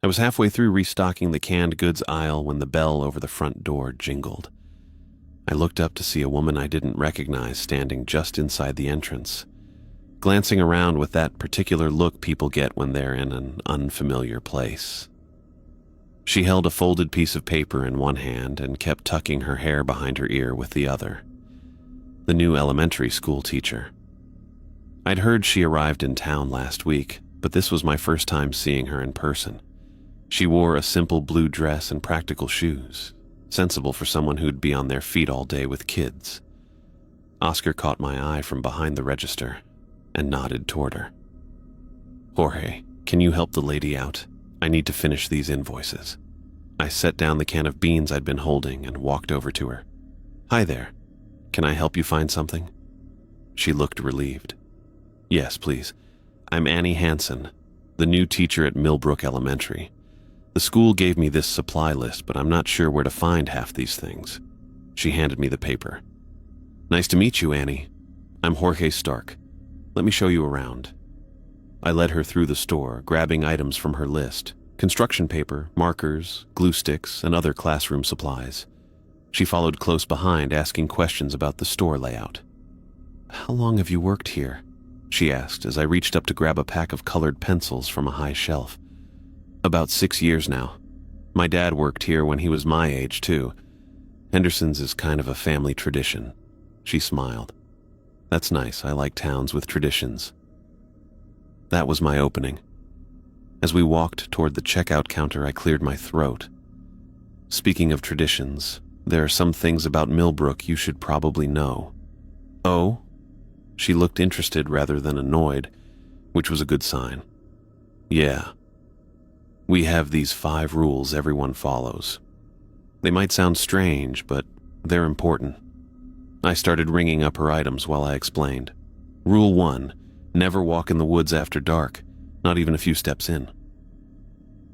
I was halfway through restocking the canned goods aisle when the bell over the front door jingled. I looked up to see a woman I didn't recognize standing just inside the entrance, glancing around with that particular look people get when they're in an unfamiliar place. She held a folded piece of paper in one hand and kept tucking her hair behind her ear with the other. The new elementary school teacher. I'd heard she arrived in town last week, but this was my first time seeing her in person. She wore a simple blue dress and practical shoes, sensible for someone who'd be on their feet all day with kids. Oscar caught my eye from behind the register and nodded toward her. "Jorge, can you help the lady out? I need to finish these invoices." I set down the can of beans I'd been holding and walked over to her. "Hi there. Can I help you find something?" She looked relieved. "Yes, please. I'm Annie Hansen, the new teacher at Millbrook Elementary. The school gave me this supply list, but I'm not sure where to find half these things." She handed me the paper. "Nice to meet you, Annie. I'm Jorge Stark. Let me show you around." I led her through the store, grabbing items from her list: construction paper, markers, glue sticks, and other classroom supplies. She followed close behind, asking questions about the store layout. "How long have you worked here?" she asked as I reached up to grab a pack of colored pencils from a high shelf. "About 6 years now. My dad worked here when he was my age, too. Henderson's is kind of a family tradition." She smiled. "That's nice. I like towns with traditions." That was my opening. As we walked toward the checkout counter, I cleared my throat. "Speaking of traditions, there are some things about Millbrook you should probably know." "Oh?" She looked interested rather than annoyed, which was a good sign. "Yeah. We have these 5 rules everyone follows. They might sound strange, but they're important." I started ringing up her items while I explained. "Rule 1, never walk in the woods after dark, not even a few steps in."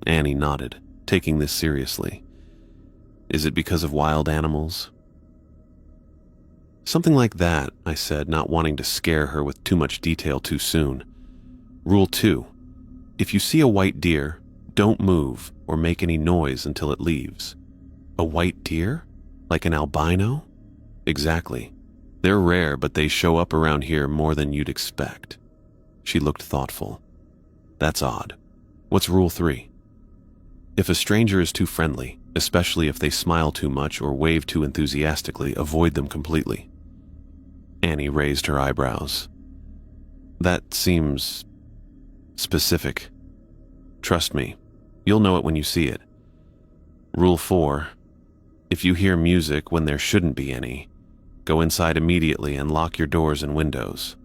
Annie nodded, taking this seriously. "Is it because of wild animals?" "Something like that," I said, not wanting to scare her with too much detail too soon. "Rule 2, if you see a white deer, don't move or make any noise until it leaves." "A white deer? Like an albino?" "Exactly. They're rare, but they show up around here more than you'd expect." She looked thoughtful. "That's odd. What's rule 3? If a stranger is too friendly, especially if they smile too much or wave too enthusiastically, avoid them completely." Annie raised her eyebrows. "That seems specific." "Trust me, you'll know it when you see it." Rule 4, if you hear music when there shouldn't be any, go inside immediately and lock your doors and windows.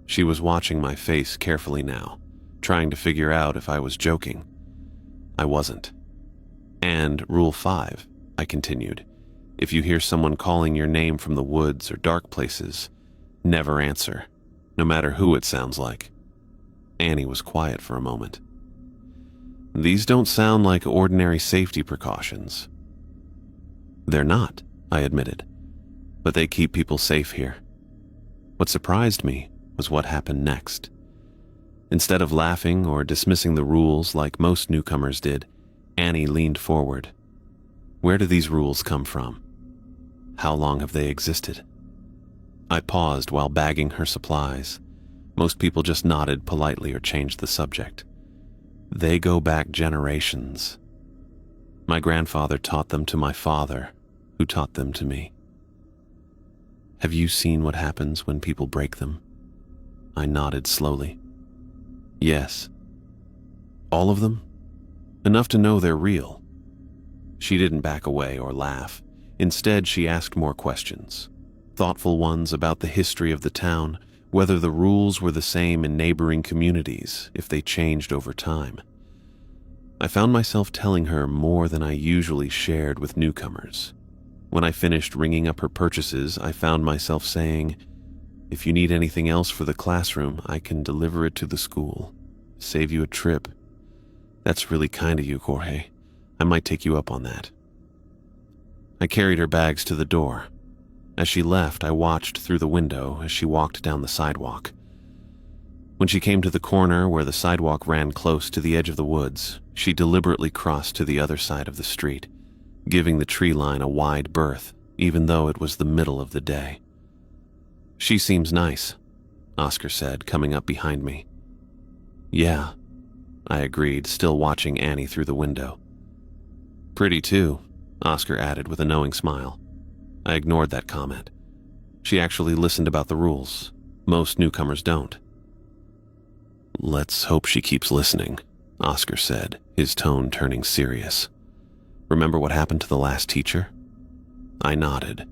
She was watching my face carefully now, trying to figure out if I was joking. I wasn't. "And rule 5, I continued, if you hear someone calling your name from the woods or dark places, never answer, no matter who it sounds like." Annie was quiet for a moment. "These don't sound like ordinary safety precautions." "They're not," I admitted, "but they keep people safe here." What surprised me was what happened next. Instead of laughing or dismissing the rules like most newcomers did, Annie leaned forward. "Where do these rules come from? How long have they existed?" I paused while bagging her supplies. Most people just nodded politely or changed the subject. "They go back generations. My grandfather taught them to my father, who taught them to me." "Have you seen what happens when people break them?" I nodded slowly. "Yes." "All of them?" "Enough to know they're real." She didn't back away or laugh. Instead, she asked more questions. Thoughtful ones about the history of the town, whether the rules were the same in neighboring communities, if they changed over time. I found myself telling her more than I usually shared with newcomers. When I finished ringing up her purchases, I found myself saying, "If you need anything else for the classroom, I can deliver it to the school. Save you a trip." "That's really kind of you, Jorge. I might take you up on that." I carried her bags to the door. As she left, I watched through the window as she walked down the sidewalk. When she came to the corner where the sidewalk ran close to the edge of the woods, she deliberately crossed to the other side of the street, giving the tree line a wide berth, even though it was the middle of the day. "She seems nice," Oscar said, coming up behind me. "Yeah," I agreed, still watching Annie through the window. "Pretty too," Oscar added with a knowing smile. I ignored that comment. She actually listened about the rules. Most newcomers don't. "Let's hope she keeps listening," Oscar said, his tone turning serious. "Remember what happened to the last teacher?" I nodded.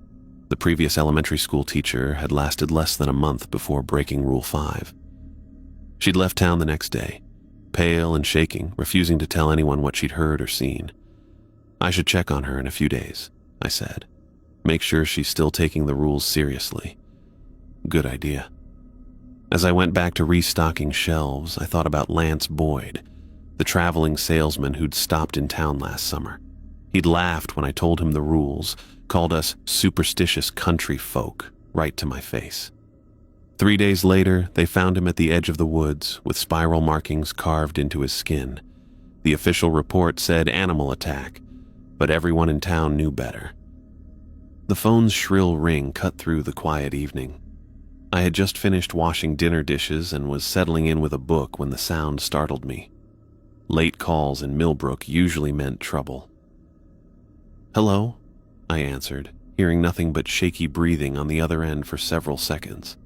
The previous elementary school teacher had lasted less than a month before breaking Rule 5. She'd left town the next day, pale and shaking, refusing to tell anyone what she'd heard or seen. "I should check on her in a few days," I said. "Make sure she's still taking the rules seriously." Good idea. As I went back to restocking shelves, I thought about Lance Boyd, the traveling salesman who'd stopped in town last summer. He'd laughed when I told him the rules, called us superstitious country folk, right to my face. 3 days later, they found him at the edge of the woods with spiral markings carved into his skin. The official report said animal attack, but everyone in town knew better. The phone's shrill ring cut through the quiet evening. I had just finished washing dinner dishes and was settling in with a book when the sound startled me. Late calls in Millbrook usually meant trouble. "Hello?" I answered, hearing nothing but shaky breathing on the other end for several seconds.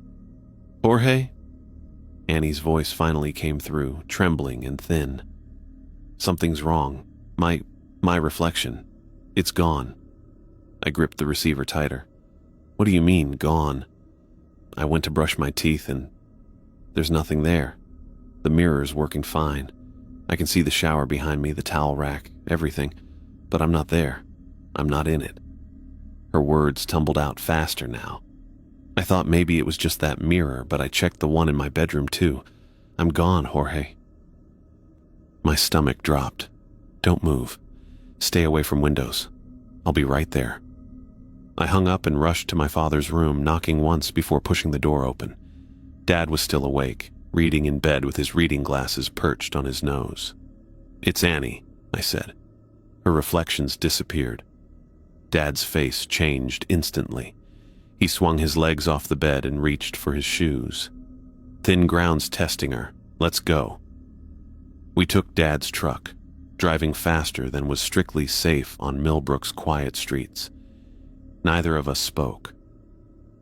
"Jorge?" Annie's voice finally came through, trembling and thin. "Something's wrong. My reflection. It's gone." I gripped the receiver tighter. "What do you mean, gone?" I went to brush my teeth and there's nothing there. The mirror's working fine. I can see the shower behind me, the towel rack, everything, but I'm not there. I'm not in it. Her words tumbled out faster now. I thought maybe it was just that mirror, but I checked the one in my bedroom too. "I'm gone, Jorge." My stomach dropped. "Don't move. Stay away from windows. I'll be right there." I hung up and rushed to my father's room, knocking once before pushing the door open. Dad was still awake, reading in bed with his reading glasses perched on his nose. "It's Annie," I said. Her reflections disappeared. Dad's face changed instantly. He swung his legs off the bed and reached for his shoes. "Thin ground's testing her. Let's go." We took Dad's truck, driving faster than was strictly safe on Millbrook's quiet streets. Neither of us spoke.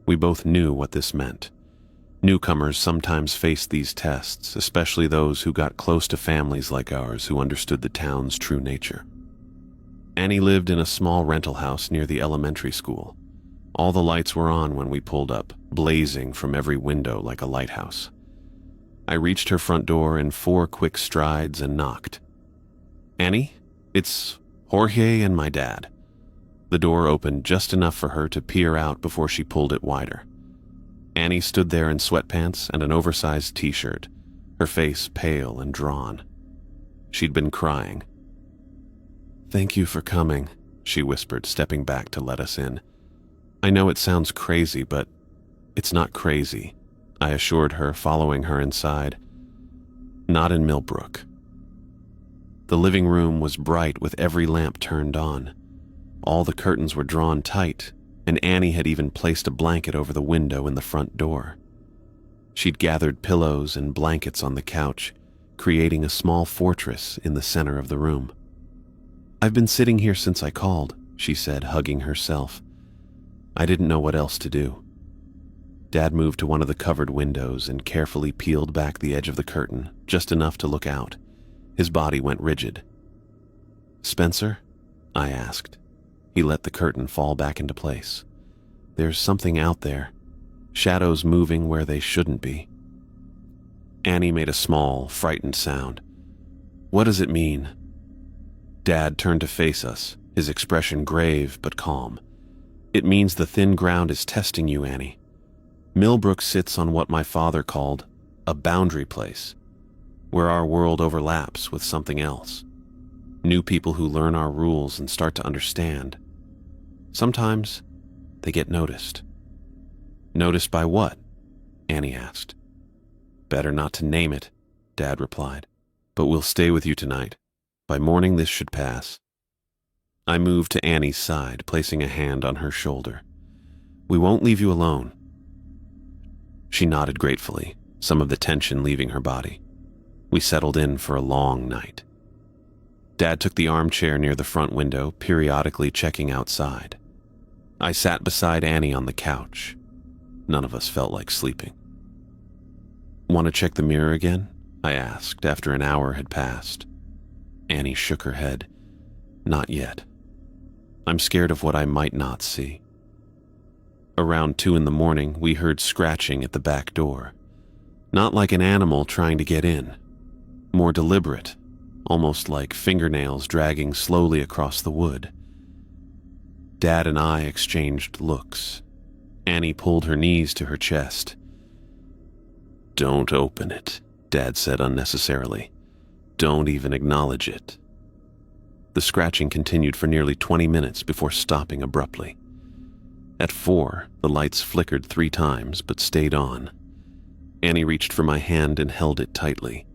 We both knew what this meant. Newcomers sometimes faced these tests, especially those who got close to families like ours who understood the town's true nature. Annie lived in a small rental house near the elementary school. All the lights were on when we pulled up, blazing from every window like a lighthouse. I reached her front door in 4 quick strides and knocked. "Annie, it's Jorge and my dad." The door opened just enough for her to peer out before she pulled it wider. Annie stood there in sweatpants and an oversized t-shirt, her face pale and drawn. She'd been crying. "Thank you for coming," she whispered, stepping back to let us in. "I know it sounds crazy, but it's not crazy," I assured her, following her inside. "Not in Millbrook." The living room was bright with every lamp turned on. All the curtains were drawn tight, and Annie had even placed a blanket over the window in the front door. She'd gathered pillows and blankets on the couch, creating a small fortress in the center of the room. "I've been sitting here since I called," she said, hugging herself. I didn't know what else to do. Dad moved to one of the covered windows and carefully peeled back the edge of the curtain, just enough to look out. His body went rigid. "Spencer?" I asked. He let the curtain fall back into place. "There's something out there. Shadows moving where they shouldn't be." Annie made a small, frightened sound. "What does it mean?" Dad turned to face us, his expression grave but calm. "It means the thin ground is testing you, Annie. Millbrook sits on what my father called a boundary place, where our world overlaps with something else. New people who learn our rules and start to understand. Sometimes they get noticed." "Noticed by what?" Annie asked. Better not to name it, Dad replied. But we'll stay with you tonight. By morning, this should pass. I moved to Annie's side, placing a hand on her shoulder. We won't leave you alone. She nodded gratefully, some of the tension leaving her body. We settled in for a long night. Dad took the armchair near the front window, periodically checking outside. I sat beside Annie on the couch. None of us felt like sleeping. Want to check the mirror again? I asked after an hour had passed. Annie shook her head. Not yet. I'm scared of what I might not see. Around 2 a.m, we heard scratching at the back door. Not like an animal trying to get in. More deliberate, almost like fingernails dragging slowly across the wood. Dad and I exchanged looks. Annie pulled her knees to her chest. Don't open it, Dad said unnecessarily. Don't even acknowledge it. The scratching continued for nearly 20 minutes before stopping abruptly. At 4, the lights flickered 3 times but stayed on. Annie reached for my hand and held it tightly.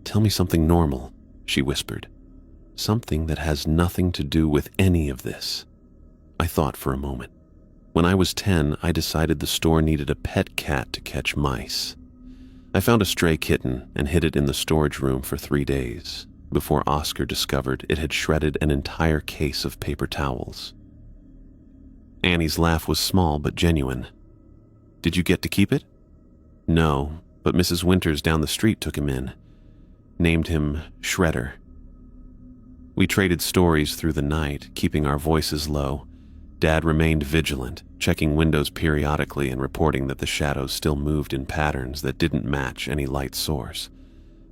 Tell me something normal, she whispered. Something that has nothing to do with any of this. I thought for a moment. When I was 10, I decided the store needed a pet cat to catch mice. I found a stray kitten and hid it in the storage room for 3 days, before Oscar discovered it had shredded an entire case of paper towels. Annie's laugh was small but genuine. Did you get to keep it? No, but Mrs. Winters down the street took him in. Named him Shredder. We traded stories through the night, keeping our voices low. Dad remained vigilant, checking windows periodically and reporting that the shadows still moved in patterns that didn't match any light source.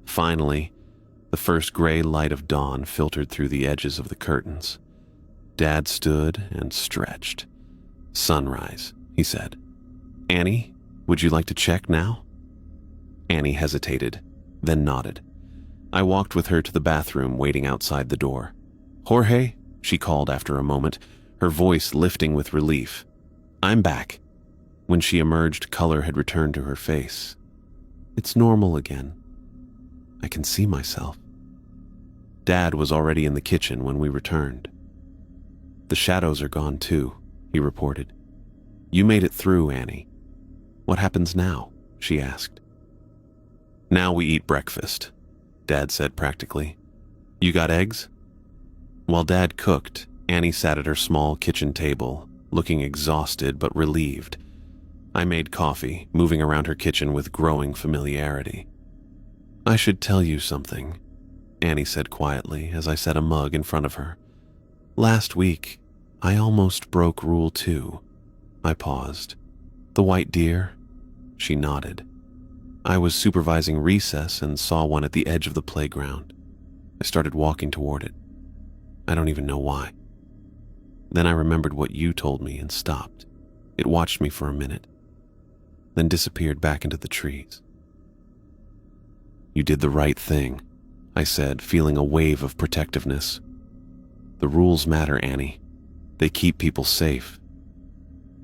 Finally, the first gray light of dawn filtered through the edges of the curtains. Dad stood and stretched. Sunrise, he said. Annie, would you like to check now? Annie hesitated, then nodded. I walked with her to the bathroom, waiting outside the door. Jorge, she called after a moment, her voice lifting with relief. I'm back. When she emerged, color had returned to her face. It's normal again. I can see myself. Dad was already in the kitchen when we returned. The shadows are gone too, he reported. You made it through, Annie. What happens now? She asked. Now we eat breakfast, Dad said practically. You got eggs? While Dad cooked, Annie sat at her small kitchen table, looking exhausted but relieved. I made coffee, moving around her kitchen with growing familiarity. I should tell you something, Annie said quietly as I set a mug in front of her. Last week, I almost broke Rule 2. I paused. The white deer? She nodded. I was supervising recess and saw one at the edge of the playground. I started walking toward it. I don't even know why. Then I remembered what you told me and stopped. It watched me for a minute, then disappeared back into the trees. You did the right thing, I said, feeling a wave of protectiveness. The rules matter, Annie. They keep people safe.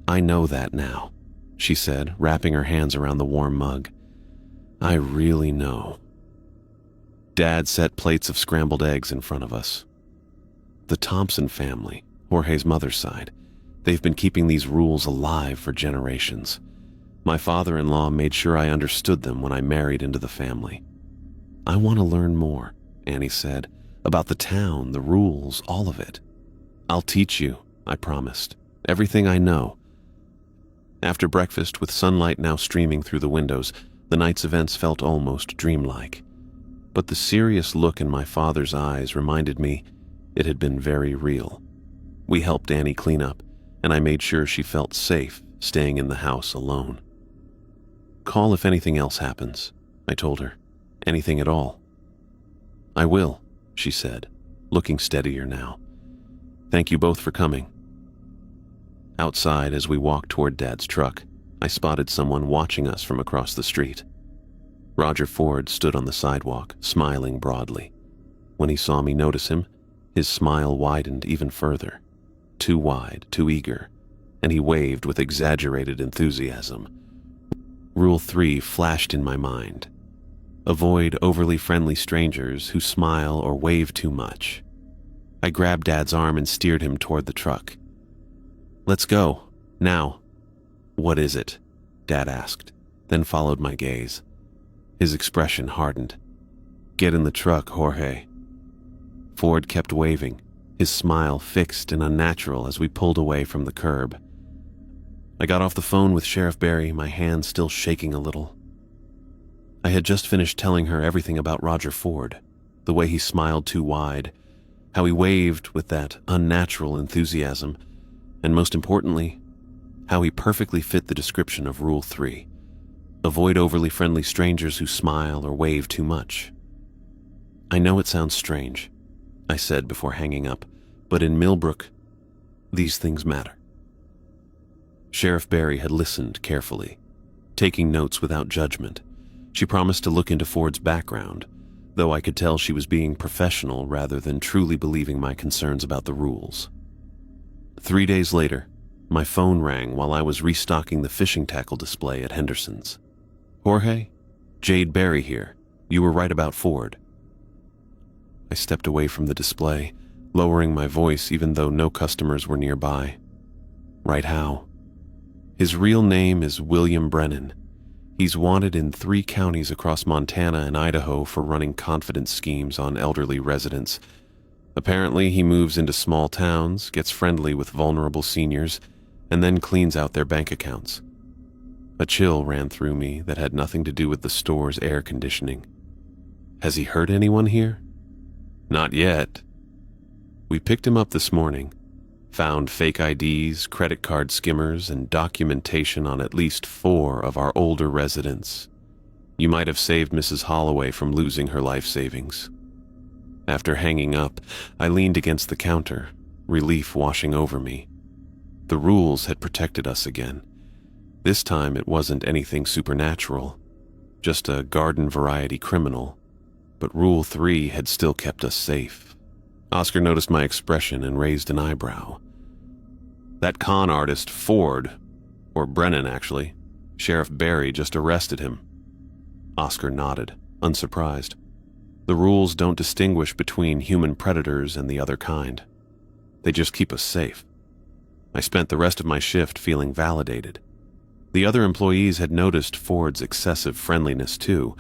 I know that now, she said, wrapping her hands around the warm mug. I really know. Dad set plates of scrambled eggs in front of us. The Thompson family, Jorge's mother's side, they've been keeping these rules alive for generations. My father-in-law made sure I understood them when I married into the family. I want to learn more, Annie said, about the town, the rules, all of it. I'll teach you, I promised, everything I know. After breakfast, with sunlight now streaming through the windows, the night's events felt almost dreamlike. But the serious look in my father's eyes reminded me it had been very real. We helped Annie clean up, and I made sure she felt safe staying in the house alone. Call if anything else happens, I told her. Anything at all. I will, she said, looking steadier now. Thank you both for coming. Outside, as we walked toward Dad's truck, I spotted someone watching us from across the street. Roger Ford stood on the sidewalk, smiling broadly. When he saw me notice him, his smile widened even further. Too wide, too eager, and he waved with exaggerated enthusiasm. Rule 3 flashed in my mind. Avoid overly friendly strangers who smile or wave too much. I grabbed Dad's arm and steered him toward the truck. "Let's go, now." "What is it?" Dad asked, then followed my gaze. His expression hardened. "Get in the truck, Jorge." Ford kept waving, his smile fixed and unnatural as we pulled away from the curb. I got off the phone with Sheriff Barry, my hand still shaking a little. I had just finished telling her everything about Roger Ford, the way he smiled too wide, how he waved with that unnatural enthusiasm, and most importantly, how he perfectly fit the description of Rule 3. Avoid overly friendly strangers who smile or wave too much. "I know it sounds strange," I said before hanging up, "but in Millbrook, these things matter." Sheriff Barry had listened carefully, taking notes without judgment. She promised to look into Ford's background, though I could tell she was being professional rather than truly believing my concerns about the rules. 3 days later, my phone rang while I was restocking the fishing tackle display at Henderson's. "Jorge, Jade Barry here. You were right about Ford." I stepped away from the display, lowering my voice even though no customers were nearby. "Right how?" "His real name is William Brennan. He's wanted in 3 counties across Montana and Idaho for running confidence schemes on elderly residents. Apparently, he moves into small towns, gets friendly with vulnerable seniors, and then cleans out their bank accounts." A chill ran through me that had nothing to do with the store's air conditioning. "Has he hurt anyone here?" "Not yet. We picked him up this morning. Found fake IDs, credit card skimmers, and documentation on at least 4 of our older residents. You might have saved Mrs. Holloway from losing her life savings." After hanging up, I leaned against the counter, relief washing over me. The rules had protected us again. This time it wasn't anything supernatural, just a garden-variety criminal, but Rule 3 had still kept us safe. Oscar noticed my expression and raised an eyebrow. "That con artist, Ford, or Brennan actually, Sheriff Barry just arrested him." Oscar nodded, unsurprised. "The rules don't distinguish between human predators and the other kind. They just keep us safe." I spent the rest of my shift feeling validated. The other employees had noticed Ford's excessive friendliness too,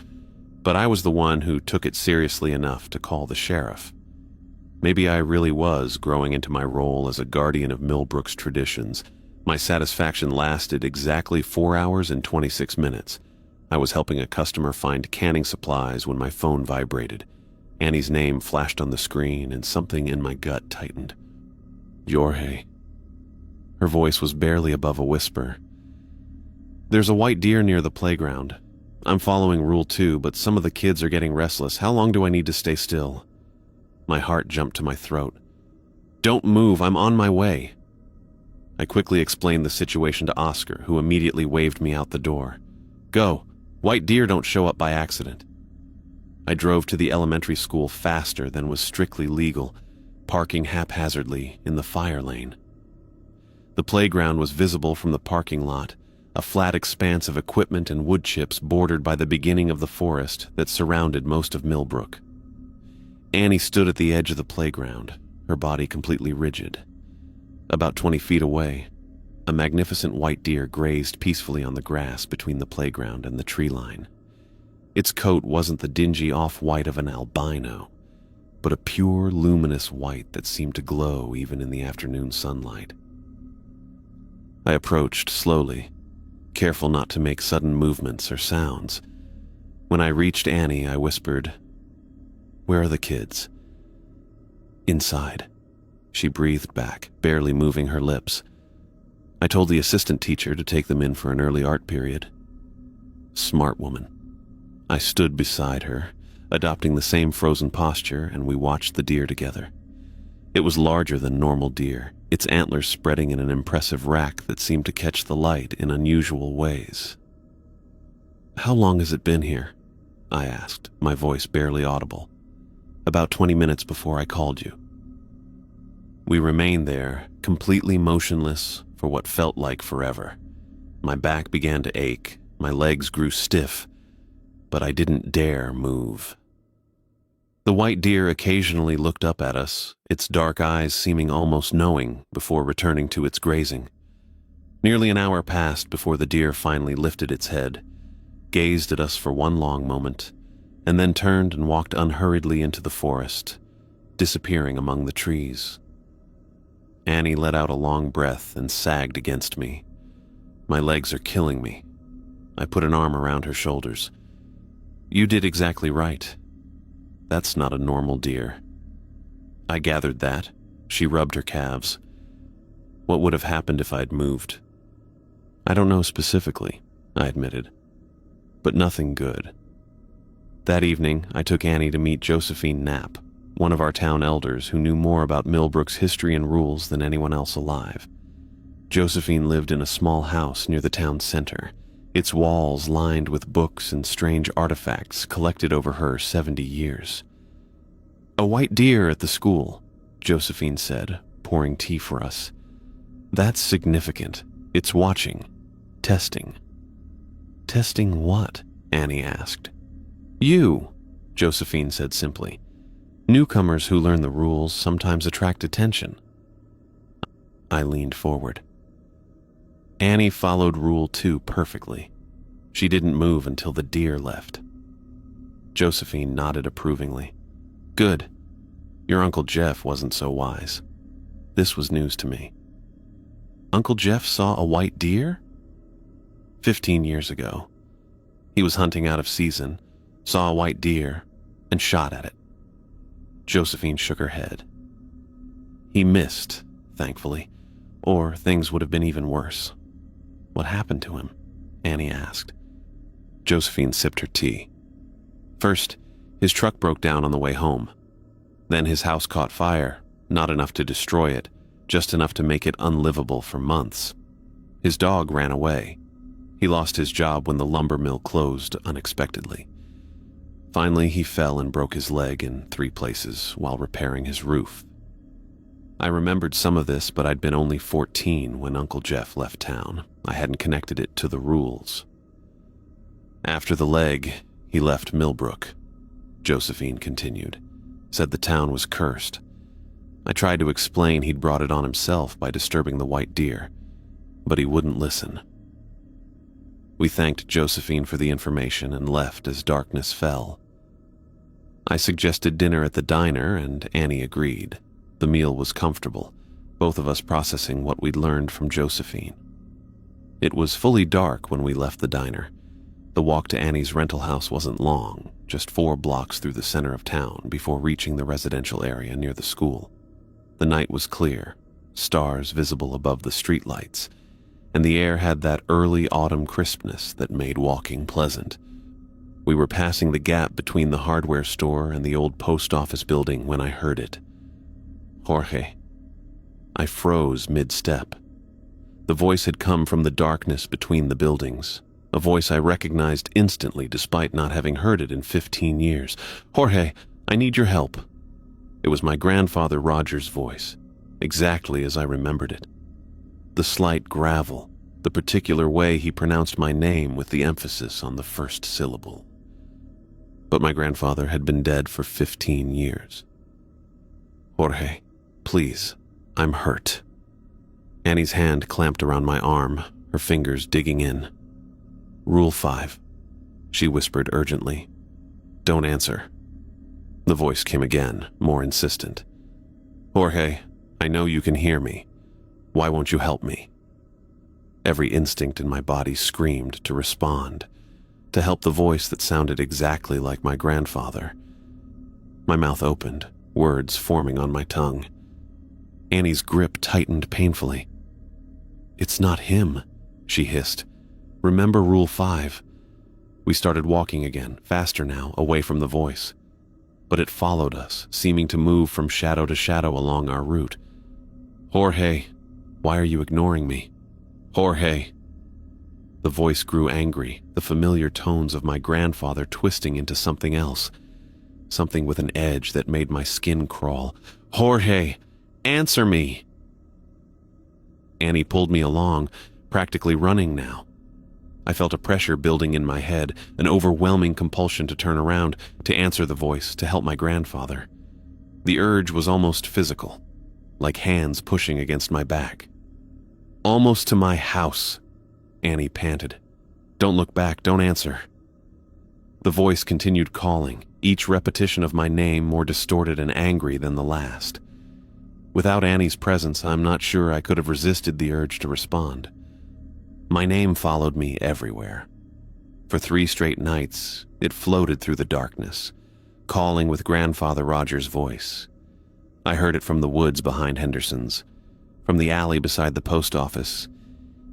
but I was the one who took it seriously enough to call the sheriff. Maybe I really was growing into my role as a guardian of Millbrook's traditions. My satisfaction lasted exactly 4 hours and 26 minutes. I was helping a customer find canning supplies when my phone vibrated. Annie's name flashed on the screen and something in my gut tightened. "Jorge." Her voice was barely above a whisper. "There's a white deer near the playground. I'm following Rule 2, but some of the kids are getting restless. How long do I need to stay still?" My heart jumped to my throat. "Don't move, I'm on my way." I quickly explained the situation to Oscar, who immediately waved me out the door. "Go. White deer don't show up by accident." I drove to the elementary school faster than was strictly legal, parking haphazardly in the fire lane. The playground was visible from the parking lot, a flat expanse of equipment and wood chips bordered by the beginning of the forest that surrounded most of Millbrook. Annie stood at the edge of the playground, her body completely rigid. About 20 feet away, a magnificent white deer grazed peacefully on the grass between the playground and the tree line. Its coat wasn't the dingy off-white of an albino, but a pure, luminous white that seemed to glow even in the afternoon sunlight. I approached slowly, careful not to make sudden movements or sounds. When I reached Annie, I whispered, "Where are the kids?" "Inside," she breathed back, barely moving her lips. "I told the assistant teacher to take them in for an early art period." Smart woman. I stood beside her, adopting the same frozen posture, and we watched the deer together. It was larger than normal deer, its antlers spreading in an impressive rack that seemed to catch the light in unusual ways. "How long has it been here?" I asked, my voice barely audible. "About 20 minutes before I called you." We remained there, completely motionless for what felt like forever. My back began to ache, My legs grew stiff, but I didn't dare move. The white deer occasionally looked up at us, its dark eyes seeming almost knowing, before returning to its grazing. Nearly an hour passed before the deer finally lifted its head, gazed at us for one long moment, and then turned and walked unhurriedly into the forest, disappearing among the trees. Annie let out a long breath and sagged against me. My legs are killing me. I put an arm around her shoulders. You did exactly right. That's not a normal deer. I gathered that. She rubbed her calves. What would have happened if I'd moved? I don't know specifically, I admitted, but nothing good. That evening, I took Annie to meet Josephine Knapp, one of our town elders who knew more about Millbrook's history and rules than anyone else alive. Josephine lived in a small house near the town center, its walls lined with books and strange artifacts collected over her 70 years. A white deer at the school, Josephine said, pouring tea for us. That's significant. It's watching. Testing. Testing what? Annie asked. You, Josephine said simply. Newcomers who learn the rules sometimes attract attention. I leaned forward. Annie followed Rule 2 perfectly. She didn't move until the deer left. Josephine nodded approvingly. Good. Your Uncle Jeff wasn't so wise. This was news to me. Uncle Jeff saw a white deer? 15 years ago. He was hunting out of season, saw a white deer, and shot at it. Josephine shook her head. He missed, thankfully, or things would have been even worse. What happened to him? Annie asked. Josephine sipped her tea. First, his truck broke down on the way home. Then his house caught fire, not enough to destroy it, just enough to make it unlivable for months. His dog ran away. He lost his job when the lumber mill closed unexpectedly. Finally, he fell and broke his leg in 3 places while repairing his roof. I remembered some of this, but I'd been only 14 when Uncle Jeff left town. I hadn't connected it to the rules. After the leg, he left Millbrook, Josephine continued. Said the town was cursed. I tried to explain he'd brought it on himself by disturbing the white deer, but he wouldn't listen. We thanked Josephine for the information and left as darkness fell. I suggested dinner at the diner, and Annie agreed. The meal was comfortable, both of us processing what we'd learned from Josephine. It was fully dark when we left the diner. The walk to Annie's rental house wasn't long, just 4 blocks through the center of town before reaching the residential area near the school. The night was clear, stars visible above the streetlights, and the air had that early autumn crispness that made walking pleasant. We were passing the gap between the hardware store and the old post office building when I heard it. Jorge. I froze mid-step. The voice had come from the darkness between the buildings, a voice I recognized instantly despite not having heard it in 15 years. Jorge, I need your help. It was my grandfather Roger's voice, exactly as I remembered it. The slight gravel, the particular way he pronounced my name with the emphasis on the first syllable. But my grandfather had been dead for 15 years. Jorge, please, I'm hurt. Annie's hand clamped around my arm, her fingers digging in. Rule 5, she whispered urgently. Don't answer. The voice came again, more insistent. Jorge, I know you can hear me. Why won't you help me? Every instinct in my body screamed to respond, to help the voice that sounded exactly like my grandfather. My mouth opened, words forming on my tongue. Annie's grip tightened painfully. It's not him, she hissed. Remember Rule 5. We started walking again, faster now, away from the voice. But it followed us, seeming to move from shadow to shadow along our route. Jorge, why are you ignoring me? Jorge. The voice grew angry, the familiar tones of my grandfather twisting into something else, something with an edge that made my skin crawl. Jorge, answer me! Annie pulled me along, practically running now. I felt a pressure building in my head, an overwhelming compulsion to turn around, to answer the voice, to help my grandfather. The urge was almost physical, like hands pushing against my back. "Almost to my house," Annie panted. "Don't look back, don't answer." The voice continued calling, each repetition of my name more distorted and angry than the last. Without Annie's presence, I'm not sure I could have resisted the urge to respond. My name followed me everywhere. For 3 straight nights, it floated through the darkness, calling with Grandfather Roger's voice. I heard it from the woods behind Henderson's, from the alley beside the post office,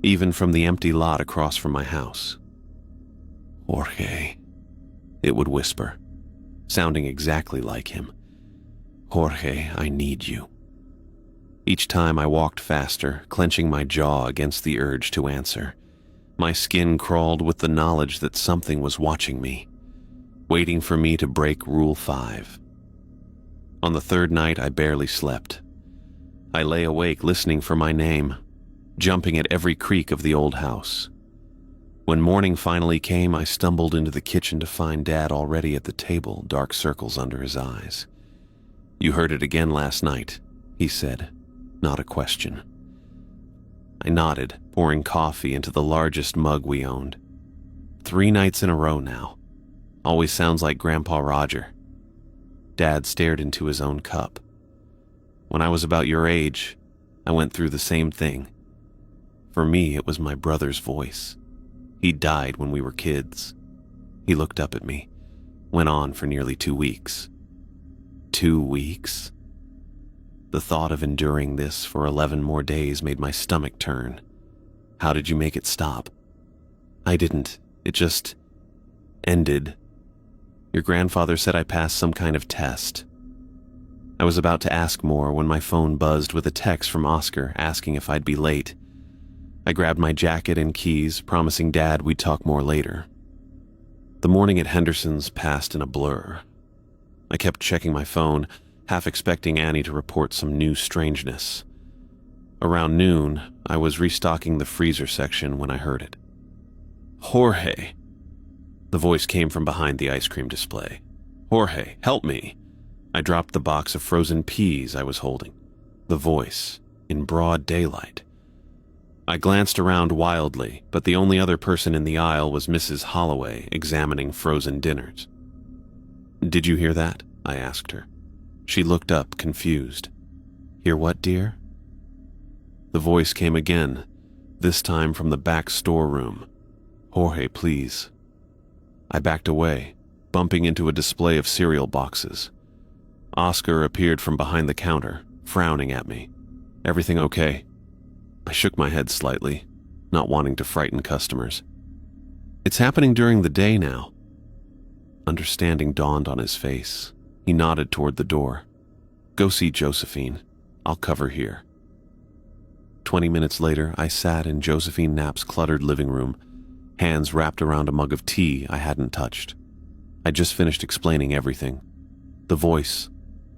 even from the empty lot across from my house. "Jorge," it would whisper, sounding exactly like him. "Jorge, I need you." Each time I walked faster, clenching my jaw against the urge to answer. My skin crawled with the knowledge that something was watching me, waiting for me to break Rule 5. On the 3rd night, I barely slept. I lay awake listening for my name, jumping at every creak of the old house. When morning finally came, I stumbled into the kitchen to find Dad already at the table, dark circles under his eyes. "You heard it again last night," he said, not a question. I nodded, pouring coffee into the largest mug we owned. 3 nights in a row now. Always sounds like Grandpa Roger. Dad stared into his own cup. "When I was about your age, I went through the same thing. For me, it was my brother's voice. He died when we were kids." He looked up at me, went on for nearly 2 weeks. 2 weeks? The thought of enduring this for 11 more days made my stomach turn. "How did you make it stop?" "I didn't. It just ended. Your grandfather said I passed some kind of test." I was about to ask more when my phone buzzed with a text from Oscar asking if I'd be late. I grabbed my jacket and keys, promising Dad we'd talk more later. The morning at Henderson's passed in a blur. I kept checking my phone, half expecting Annie to report some new strangeness. Around noon, I was restocking the freezer section when I heard it. "Jorge!" The voice came from behind the ice cream display. "Jorge, help me!" I dropped the box of frozen peas I was holding. The voice, in broad daylight. I glanced around wildly, but the only other person in the aisle was Mrs. Holloway examining frozen dinners. "Did you hear that?" I asked her. She looked up, confused. "Hear what, dear?" The voice came again, this time from the back storeroom. "Jorge, please." I backed away, bumping into a display of cereal boxes. Oscar appeared from behind the counter, frowning at me. "Everything okay?" I shook my head slightly, not wanting to frighten customers. "It's happening during the day now." Understanding dawned on his face. He nodded toward the door. "Go see Josephine. I'll cover here." 20 minutes later, I sat in Josephine Knapp's cluttered living room, hands wrapped around a mug of tea I hadn't touched. I'd just finished explaining everything. The voice,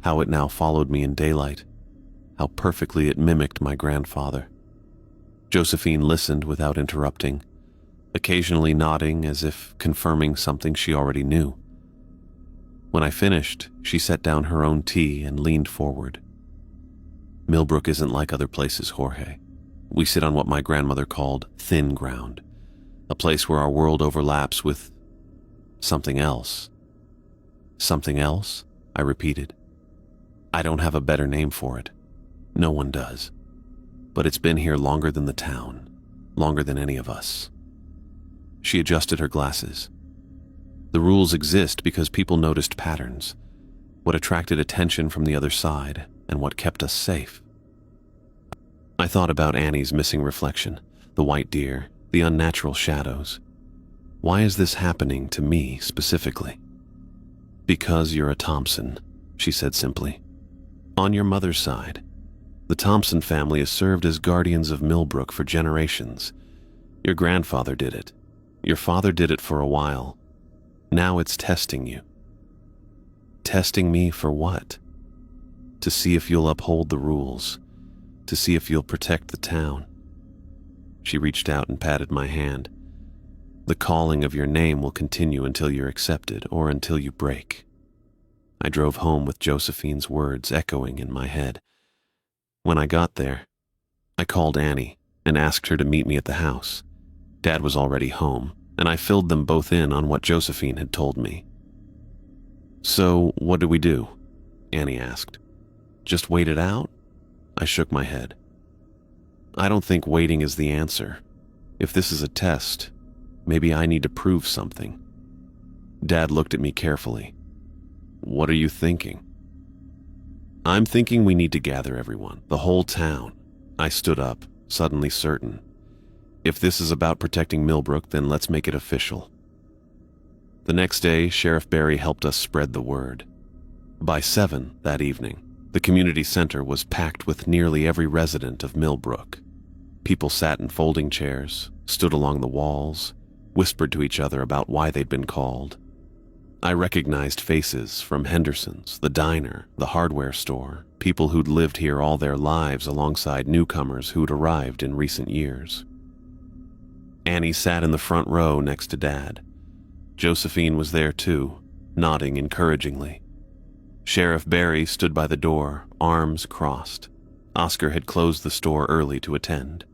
how it now followed me in daylight, how perfectly it mimicked my grandfather. Josephine listened without interrupting, occasionally nodding as if confirming something she already knew. When I finished, she set down her own tea and leaned forward. "Millbrook isn't like other places, Jorge. We sit on what my grandmother called thin ground, a place where our world overlaps with something else." "Something else?" I repeated. "I don't have a better name for it. No one does. But it's been here longer than the town, longer than any of us." She adjusted her glasses. "The rules exist because people noticed patterns, what attracted attention from the other side, and what kept us safe." I thought about Annie's missing reflection, the white deer, the unnatural shadows. Why is this happening to me specifically? "Because you're a Thompson," she said simply. "On your mother's side. The Thompson family has served as guardians of Millbrook for generations. Your grandfather did it. Your father did it for a while. Now it's testing you." "Testing me for what?" "To see if you'll uphold the rules, to see if you'll protect the town." She reached out and patted my hand. The calling of your name will continue until you're accepted or until you break. I drove home with Josephine's words echoing in my head. When I got there, I called Annie and asked her to meet me at the house. Dad was already home, and I filled them both in on what Josephine had told me. "So, what do we do?" Annie asked. "Just wait it out?" I shook my head. "I don't think waiting is the answer. If this is a test, maybe I need to prove something." Dad looked at me carefully. "What are you thinking?" "I'm thinking we need to gather everyone, the whole town." I stood up, suddenly certain. If this is about protecting Millbrook, then let's make it official. The next day, Sheriff Barry helped us spread the word. By 7 that evening, the community center was packed with nearly every resident of Millbrook. People sat in folding chairs, stood along the walls, whispered to each other about why they'd been called. I recognized faces from Henderson's, the diner, the hardware store, people who'd lived here all their lives alongside newcomers who'd arrived in recent years. Annie sat in the front row next to Dad. Josephine was there too, nodding encouragingly. Sheriff Barry stood by the door, arms crossed. Oscar had closed the store early to attend.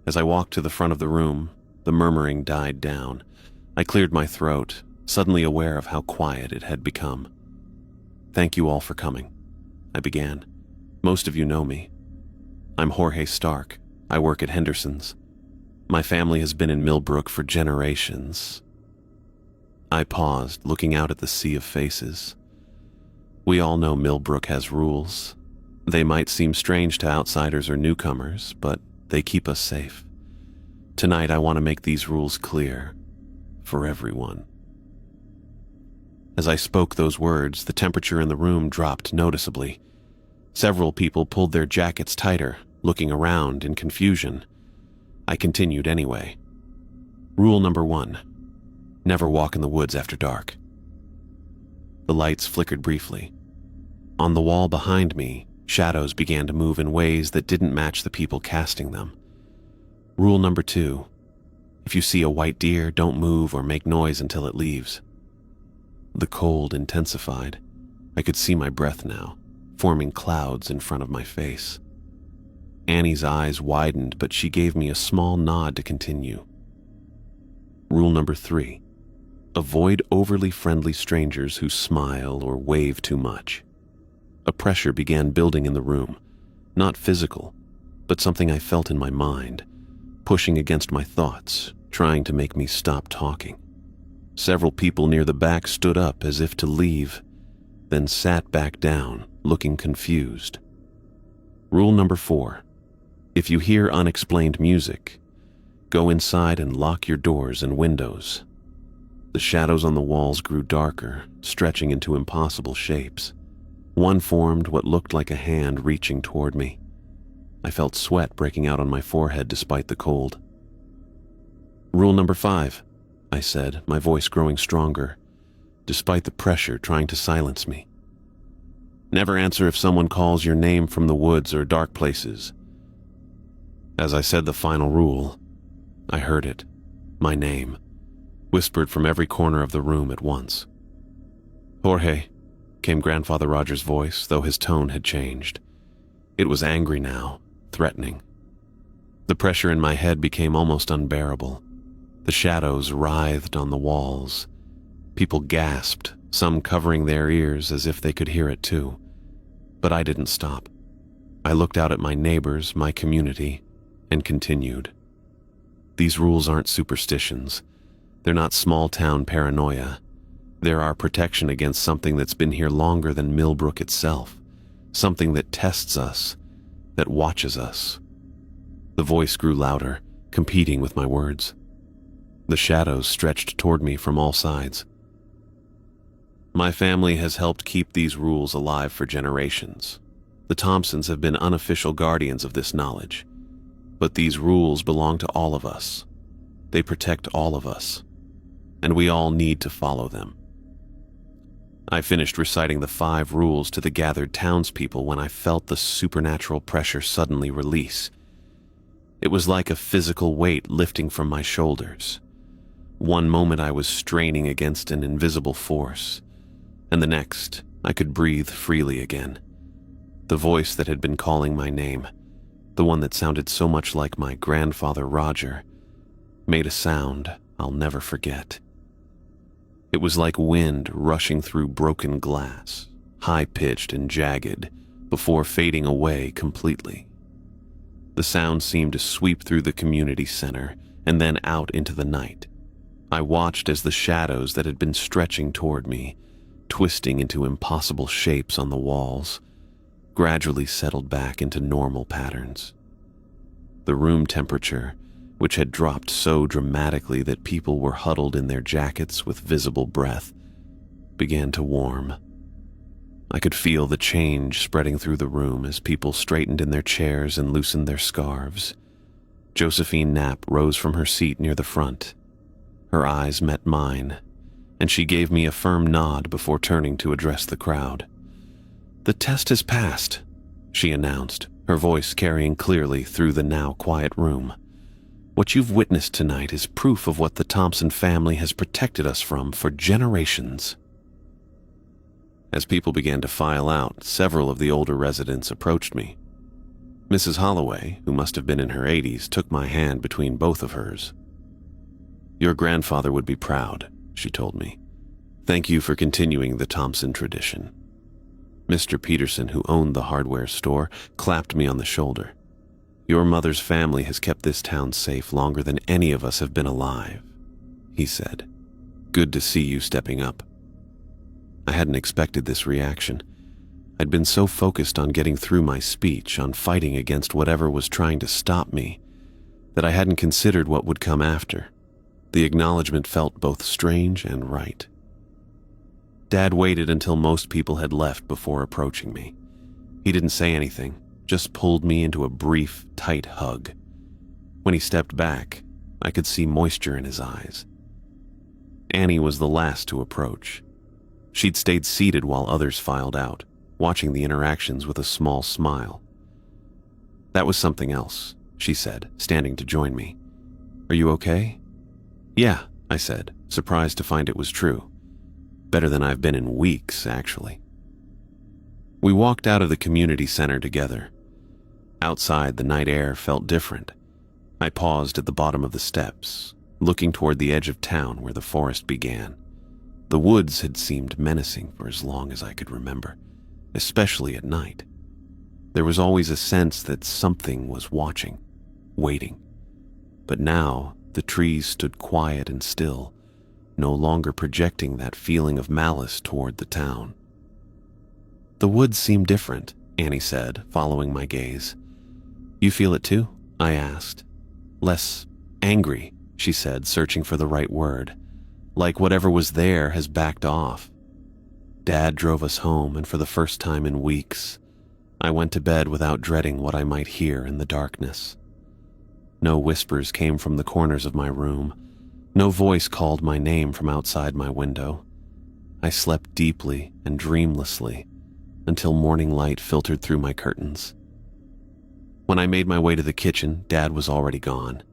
As I walked to the front of the room, the murmuring died down. I cleared my throat, suddenly aware of how quiet it had become. "Thank you all for coming," I began. "Most of you know me. I'm Jorge Stark. I work at Henderson's. My family has been in Millbrook for generations." I paused, looking out at the sea of faces. We all know Millbrook has rules. They might seem strange to outsiders or newcomers, but they keep us safe. Tonight I want to make these rules clear for everyone. As I spoke those words, the temperature in the room dropped noticeably. Several people pulled their jackets tighter, looking around in confusion. I continued anyway. Rule number 1. Never walk in the woods after dark. The lights flickered briefly. On the wall behind me, shadows began to move in ways that didn't match the people casting them. Rule number 2. If you see a white deer, don't move or make noise until it leaves. The cold intensified. I could see my breath now, forming clouds in front of my face. Annie's eyes widened, but she gave me a small nod to continue. Rule number 3. Avoid overly friendly strangers who smile or wave too much. A pressure began building in the room, not physical, but something I felt in my mind, pushing against my thoughts, trying to make me stop talking. Several people near the back stood up as if to leave, then sat back down, looking confused. Rule number 4. If you hear unexplained music, go inside and lock your doors and windows. The shadows on the walls grew darker, stretching into impossible shapes. One formed what looked like a hand reaching toward me. I felt sweat breaking out on my forehead despite the cold. Rule number 5. I said, my voice growing stronger, despite the pressure trying to silence me. Never answer if someone calls your name from the woods or dark places. As I said the final rule, I heard it, my name, whispered from every corner of the room at once. "Jorge," came Grandfather Roger's voice, though his tone had changed. It was angry now, threatening. The pressure in my head became almost unbearable. The shadows writhed on the walls. People gasped, some covering their ears as if they could hear it too. But I didn't stop. I looked out at my neighbors, my community, and continued. These rules aren't superstitions. They're not small-town paranoia. They're our protection against something that's been here longer than Millbrook itself, something that tests us, that watches us. The voice grew louder, competing with my words. The shadows stretched toward me from all sides. My family has helped keep these rules alive for generations. The Thompsons have been unofficial guardians of this knowledge. But these rules belong to all of us. They protect all of us. And we all need to follow them. I finished reciting the 5 rules to the gathered townspeople when I felt the supernatural pressure suddenly release. It was like a physical weight lifting from my shoulders. One moment I was straining against an invisible force, and the next I could breathe freely again. The voice that had been calling my name, the one that sounded so much like my grandfather Roger, made a sound I'll never forget. It was like wind rushing through broken glass, high-pitched and jagged, before fading away completely. The sound seemed to sweep through the community center and then out into the night. I watched as the shadows that had been stretching toward me, twisting into impossible shapes on the walls, gradually settled back into normal patterns. The room temperature, which had dropped so dramatically that people were huddled in their jackets with visible breath, began to warm. I could feel the change spreading through the room as people straightened in their chairs and loosened their scarves. Josephine Knapp rose from her seat near the front. Her eyes met mine, and she gave me a firm nod before turning to address the crowd. "The test has passed," she announced, her voice carrying clearly through the now quiet room. "What you've witnessed tonight is proof of what the Thompson family has protected us from for generations." As people began to file out, several of the older residents approached me. Mrs. Holloway, who must have been in her 80s, took my hand between both of hers. "Your grandfather would be proud," she told me. "Thank you for continuing the Thompson tradition." Mr. Peterson, who owned the hardware store, clapped me on the shoulder. "Your mother's family has kept this town safe longer than any of us have been alive," he said. "Good to see you stepping up." I hadn't expected this reaction. I'd been so focused on getting through my speech, on fighting against whatever was trying to stop me, that I hadn't considered what would come after. The acknowledgement felt both strange and right. Dad waited until most people had left before approaching me. He didn't say anything, just pulled me into a brief, tight hug. When he stepped back, I could see moisture in his eyes. Annie was the last to approach. She'd stayed seated while others filed out, watching the interactions with a small smile. "That was something else," she said, standing to join me. "Are you okay?" "Yeah," I said, surprised to find it was true. Better than I've been in weeks, actually. We walked out of the community center together. Outside, the night air felt different. I paused at the bottom of the steps, looking toward the edge of town where the forest began. The woods had seemed menacing for as long as I could remember, especially at night. There was always a sense that something was watching, waiting. But now, the trees stood quiet and still, no longer projecting that feeling of malice toward the town. "The woods seem different," Annie said, following my gaze. "You feel it too?" I asked. "Less angry," she said, searching for the right word. "Like whatever was there has backed off." Dad drove us home, and for the first time in weeks, I went to bed without dreading what I might hear in the darkness. No whispers came from the corners of my room. No voice called my name from outside my window. I slept deeply and dreamlessly until morning light filtered through my curtains. When I made my way to the kitchen, Dad was already gone.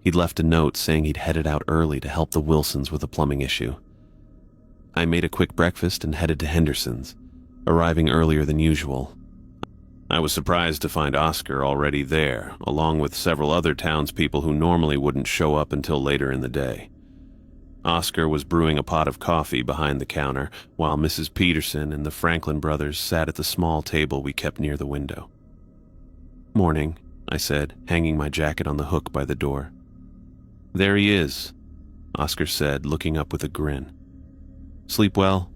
He'd left a note saying he'd headed out early to help the Wilsons with a plumbing issue. I made a quick breakfast and headed to Henderson's, arriving earlier than usual. I was surprised to find Oscar already there, along with several other townspeople who normally wouldn't show up until later in the day. Oscar was brewing a pot of coffee behind the counter, while Mrs. Peterson and the Franklin brothers sat at the small table we kept near the window. "Morning," I said, hanging my jacket on the hook by the door. "There he is," Oscar said, looking up with a grin. "Sleep well?"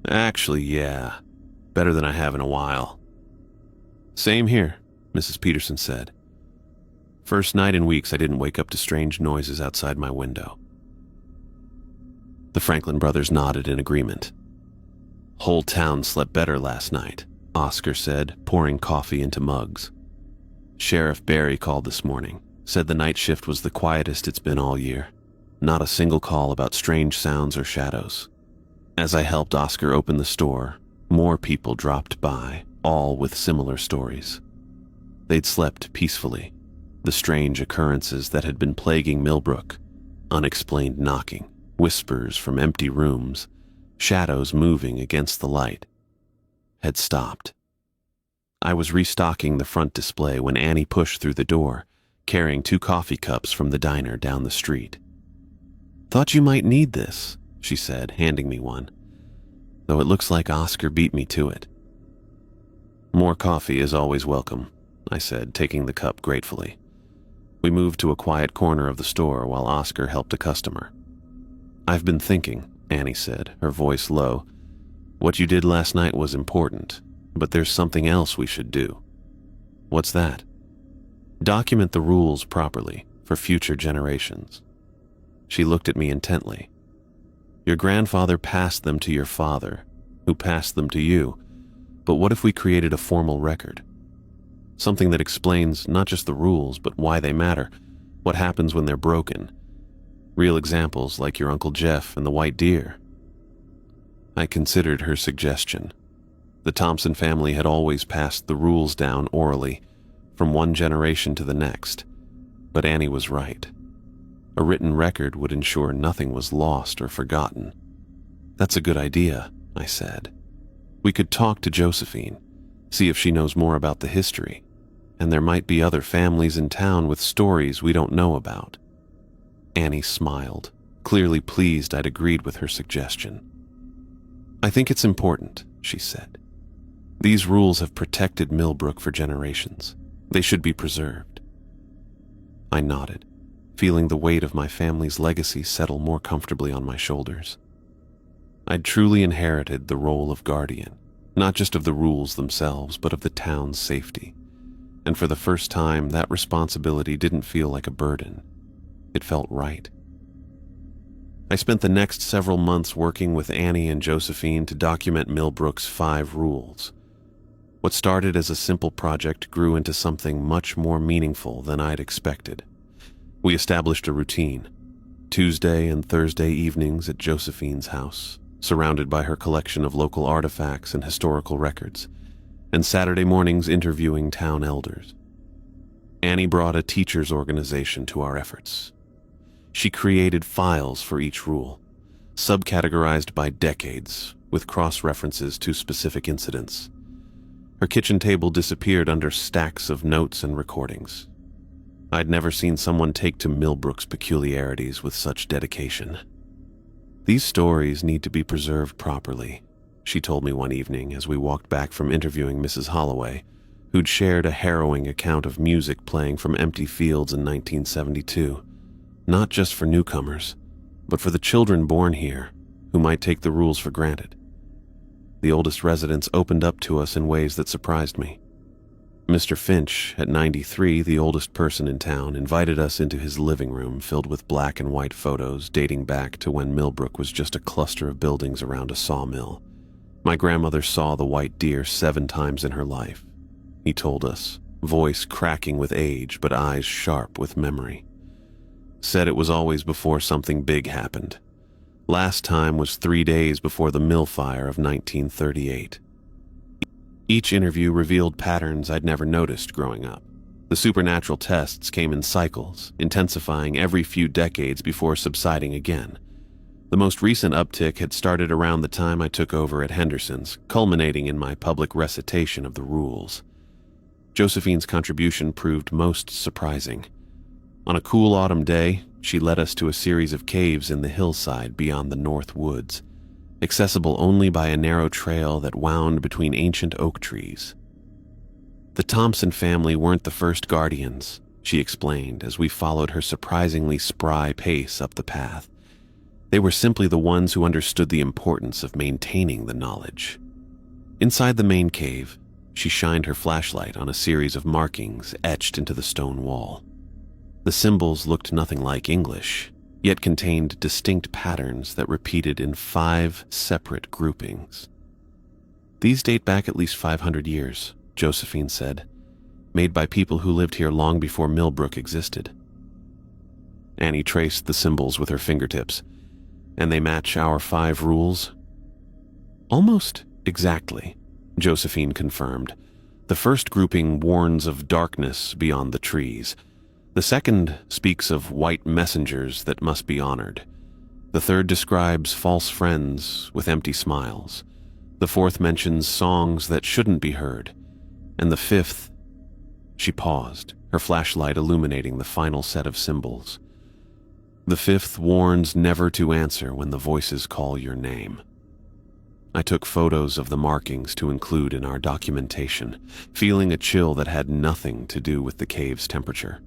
"Actually, yeah. Better than I have in a while." "Same here," Mrs. Peterson said. First night in weeks I didn't wake up to strange noises outside my window. The Franklin brothers nodded in agreement. "Whole town slept better last night," Oscar said, pouring coffee into mugs. "Sheriff Barry called this morning, said the night shift was the quietest it's been all year. Not a single call about strange sounds or shadows." As I helped Oscar open the store, more people dropped by, all with similar stories. They'd slept peacefully. The strange occurrences that had been plaguing Millbrook, unexplained knocking, whispers from empty rooms, shadows moving against the light, had stopped. I was restocking the front display when Annie pushed through the door, carrying 2 coffee cups from the diner down the street. "Thought you might need this," she said, handing me one, "though it looks like Oscar beat me to it." "More coffee is always welcome," I said, taking the cup gratefully. We moved to a quiet corner of the store while Oscar helped a customer. "I've been thinking," Annie said, her voice low. "What you did last night was important, but there's something else we should do." "What's that?" "Document the rules properly for future generations." She looked at me intently. "Your grandfather passed them to your father, who passed them to you, but what if we created a formal record? Something that explains not just the rules, but why they matter, what happens when they're broken. Real examples like your Uncle Jeff and the white deer." I considered her suggestion. The Thompson family had always passed the rules down orally, from one generation to the next, but Annie was right. A written record would ensure nothing was lost or forgotten. "That's a good idea," I said. "We could talk to Josephine, see if she knows more about the history, and there might be other families in town with stories we don't know about." Annie smiled, clearly pleased I'd agreed with her suggestion. "I think it's important," she said. "These rules have protected Millbrook for generations. They should be preserved." I nodded, feeling the weight of my family's legacy settle more comfortably on my shoulders. I'd truly inherited the role of guardian, not just of the rules themselves, but of the town's safety. And for the first time, that responsibility didn't feel like a burden. It felt right. I spent the next several months working with Annie and Josephine to document Millbrook's 5 rules. What started as a simple project grew into something much more meaningful than I'd expected. We established a routine: Tuesday and Thursday evenings at Josephine's house, surrounded by her collection of local artifacts and historical records, and Saturday mornings interviewing town elders. Annie brought a teachers' organization to our efforts. She created files for each rule, subcategorized by decades, with cross-references to specific incidents. Her kitchen table disappeared under stacks of notes and recordings. I'd never seen someone take to Millbrook's peculiarities with such dedication. "These stories need to be preserved properly," she told me one evening as we walked back from interviewing Mrs. Holloway, who'd shared a harrowing account of music playing from empty fields in 1972, not just for newcomers, but for the children born here who might take the rules for granted. The oldest residents opened up to us in ways that surprised me. Mr. Finch, at 93, the oldest person in town, invited us into his living room filled with black and white photos dating back to when Millbrook was just a cluster of buildings around a sawmill. "My grandmother saw the white deer 7 times in her life," he told us, voice cracking with age but eyes sharp with memory. "Said it was always before something big happened. Last time was 3 days before the mill fire of 1938. Each interview revealed patterns I'd never noticed growing up. The supernatural tests came in cycles, intensifying every few decades before subsiding again. The most recent uptick had started around the time I took over at Henderson's, culminating in my public recitation of the rules. Josephine's contribution proved most surprising. On a cool autumn day, she led us to a series of caves in the hillside beyond the North Woods, accessible only by a narrow trail that wound between ancient oak trees. "The Thompson family weren't the first guardians," she explained as we followed her surprisingly spry pace up the path. "They were simply the ones who understood the importance of maintaining the knowledge." Inside the main cave, she shined her flashlight on a series of markings etched into the stone wall. The symbols looked nothing like English, yet contained distinct patterns that repeated in 5 separate groupings. "These date back at least 500 years, Josephine said, "made by people who lived here long before Millbrook existed." Annie traced the symbols with her fingertips. "And they match our 5 rules?" "Almost exactly," Josephine confirmed. "The first grouping warns of darkness beyond the trees. The second speaks of white messengers that must be honored. The third describes false friends with empty smiles. The fourth mentions songs that shouldn't be heard. And the fifth... She paused, her flashlight illuminating the final set of symbols. The fifth warns never to answer when the voices call your name. I took photos of the markings to include in our documentation, feeling a chill that had nothing to do with the cave's temperature.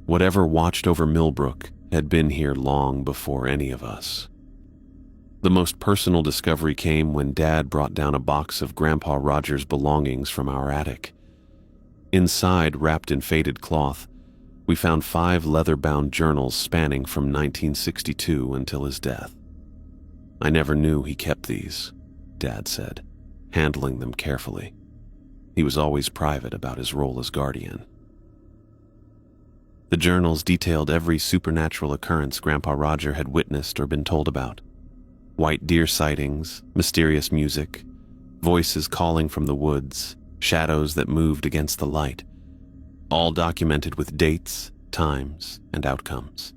Whatever watched over Millbrook had been here long before any of us. The most personal discovery came when Dad brought down a box of Grandpa Roger's belongings from our attic. Inside, wrapped in faded cloth, we found 5 leather-bound journals spanning from 1962 until his death. I never knew he kept these, Dad said, handling them carefully. He was always private about his role as guardian. The journals detailed every supernatural occurrence Grandpa Roger had witnessed or been told about. White deer sightings, mysterious music, voices calling from the woods, shadows that moved against the light, all documented with dates, times, and outcomes.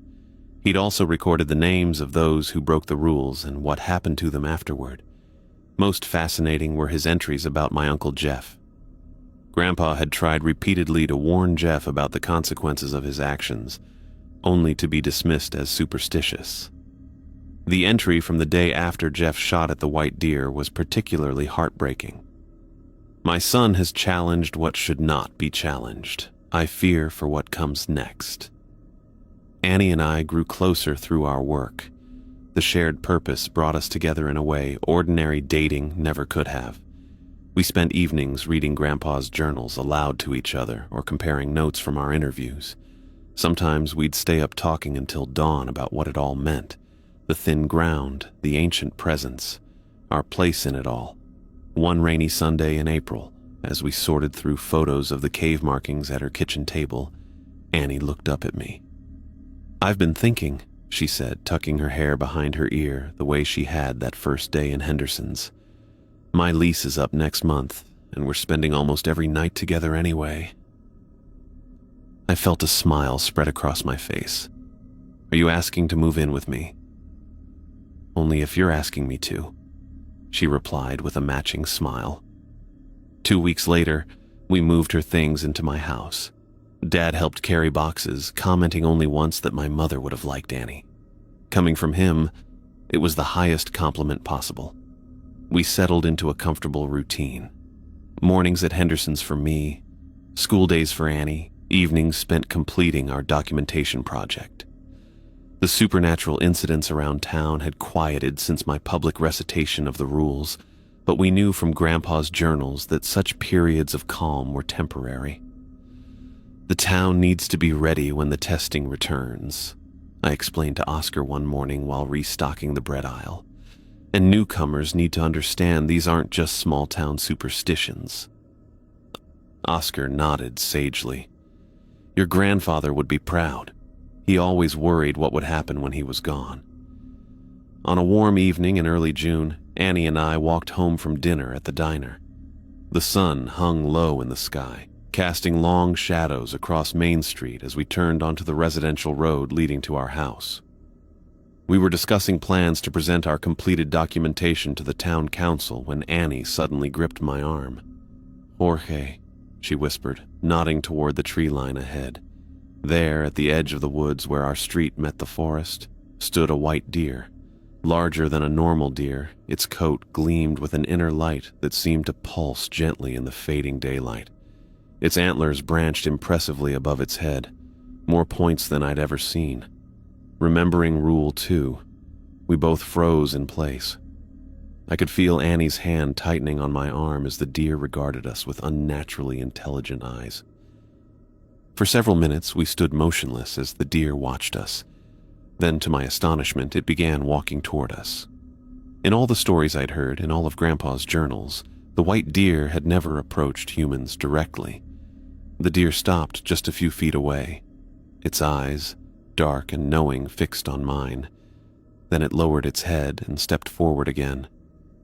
He'd also recorded the names of those who broke the rules and what happened to them afterward. Most fascinating were his entries about my Uncle Jeff. Grandpa had tried repeatedly to warn Jeff about the consequences of his actions, only to be dismissed as superstitious. The entry from the day after Jeff shot at the white deer was particularly heartbreaking. My son has challenged what should not be challenged. I fear for what comes next. Annie and I grew closer through our work. The shared purpose brought us together in a way ordinary dating never could have. We spent evenings reading Grandpa's journals aloud to each other or comparing notes from our interviews. Sometimes we'd stay up talking until dawn about what it all meant, the thin ground, the ancient presence, our place in it all. One rainy Sunday in April, as we sorted through photos of the cave markings at her kitchen table, Annie looked up at me. "I've been thinking," she said, tucking her hair behind her ear the way she had that first day in Henderson's. "My lease is up next month, and we're spending almost every night together anyway." I felt a smile spread across my face. "Are you asking to move in with me?" "Only if you're asking me to," she replied with a matching smile. 2 weeks later, we moved her things into my house. Dad helped carry boxes, commenting only once that my mother would have liked Annie. Coming from him, it was the highest compliment possible. We settled into a comfortable routine. Mornings at Henderson's for me, school days for Annie, evenings spent completing our documentation project. The supernatural incidents around town had quieted since my public recitation of the rules, but we knew from Grandpa's journals that such periods of calm were temporary. "The town needs to be ready when the testing returns," I explained to Oscar one morning while restocking the bread aisle. "And newcomers need to understand these aren't just small-town superstitions." Oscar nodded sagely. "Your grandfather would be proud. He always worried what would happen when he was gone." On a warm evening in early June, Annie and I walked home from dinner at the diner. The sun hung low in the sky, casting long shadows across Main Street as we turned onto the residential road leading to our house. We were discussing plans to present our completed documentation to the town council when Annie suddenly gripped my arm. "Jorge," she whispered, nodding toward the tree line ahead. There, at the edge of the woods where our street met the forest, stood a white deer. Larger than a normal deer, its coat gleamed with an inner light that seemed to pulse gently in the fading daylight. Its antlers branched impressively above its head, more points than I'd ever seen. Remembering Rule 2, we both froze in place. I could feel Annie's hand tightening on my arm as the deer regarded us with unnaturally intelligent eyes. For several minutes, we stood motionless as the deer watched us. Then, to my astonishment, it began walking toward us. In all the stories I'd heard, in all of Grandpa's journals, the white deer had never approached humans directly. The deer stopped just a few feet away, its eyes, dark and knowing, fixed on mine. Then it lowered its head and stepped forward again,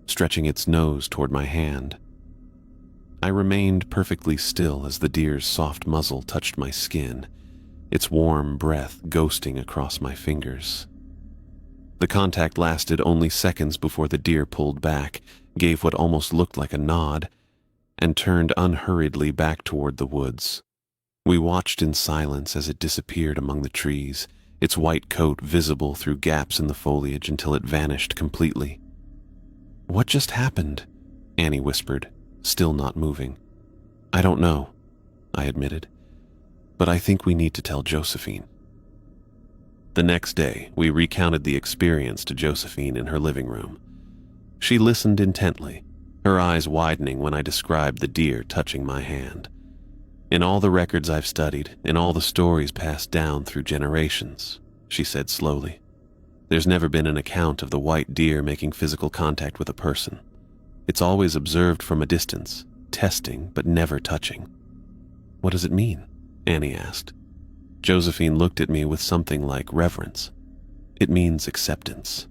stretching its nose toward my hand. I remained perfectly still as the deer's soft muzzle touched my skin, its warm breath ghosting across my fingers. The contact lasted only seconds before the deer pulled back, gave what almost looked like a nod, and turned unhurriedly back toward the woods. We watched in silence as it disappeared among the trees, its white coat visible through gaps in the foliage until it vanished completely. "What just happened?" Annie whispered, still not moving. "I don't know," I admitted, "but I think we need to tell Josephine." The next day, we recounted the experience to Josephine in her living room. She listened intently, her eyes widening when I described the deer touching my hand. "In all the records I've studied, in all the stories passed down through generations," she said slowly, "there's never been an account of the white deer making physical contact with a person. It's always observed from a distance, testing but never touching." "What does it mean?" Annie asked. Josephine looked at me with something like reverence. "It means acceptance.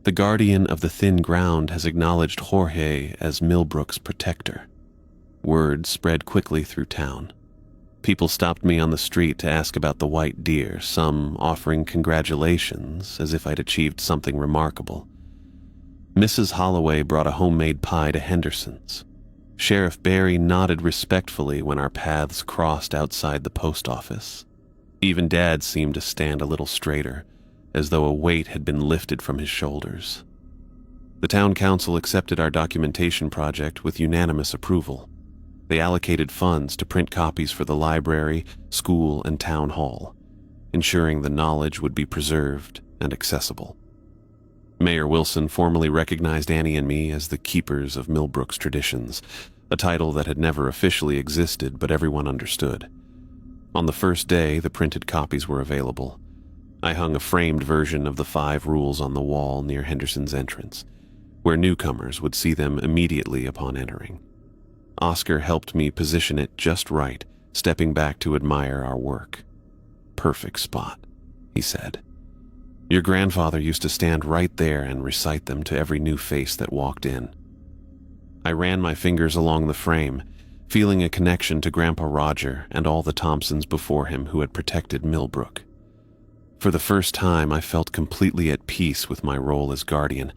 The guardian of the thin ground has acknowledged Jorge as Millbrook's protector." Word spread quickly through town. People stopped me on the street to ask about the white deer, some offering congratulations as if I'd achieved something remarkable. Mrs. Holloway brought a homemade pie to Henderson's. Sheriff Barry nodded respectfully when our paths crossed outside the post office. Even Dad seemed to stand a little straighter, as though a weight had been lifted from his shoulders. The town council accepted our documentation project with unanimous approval. They allocated funds to print copies for the library, school, and town hall, ensuring the knowledge would be preserved and accessible. Mayor Wilson formally recognized Annie and me as the keepers of Millbrook's traditions, a title that had never officially existed but everyone understood. On the first day, the printed copies were available. I hung a framed version of the 5 rules on the wall near Henderson's entrance, where newcomers would see them immediately upon entering. Oscar helped me position it just right, stepping back to admire our work. "Perfect spot," he said. "Your grandfather used to stand right there and recite them to every new face that walked in." I ran my fingers along the frame, feeling a connection to Grandpa Roger and all the Thompsons before him who had protected Millbrook. For the first time, I felt completely at peace with my role as guardian.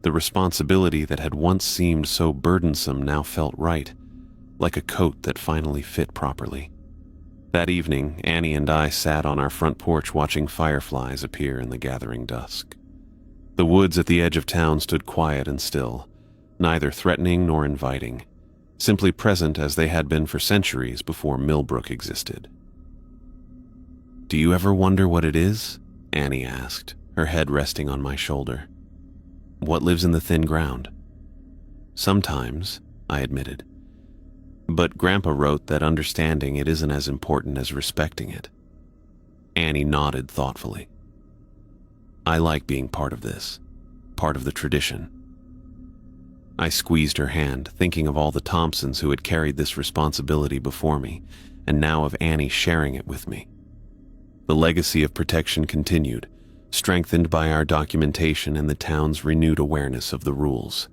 The responsibility that had once seemed so burdensome now felt right, like a coat that finally fit properly. That evening, Annie and I sat on our front porch watching fireflies appear in the gathering dusk. The woods at the edge of town stood quiet and still, neither threatening nor inviting, simply present as they had been for centuries before Millbrook existed. "Do you ever wonder what it is?" Annie asked, her head resting on my shoulder. "What lives in the thin ground?" "Sometimes," I admitted. "But Grandpa wrote that understanding it isn't as important as respecting it." Annie nodded thoughtfully. "I like being part of this, part of the tradition." I squeezed her hand, thinking of all the Thompsons who had carried this responsibility before me, and now of Annie sharing it with me. The legacy of protection continued, strengthened by our documentation and the town's renewed awareness of the rules.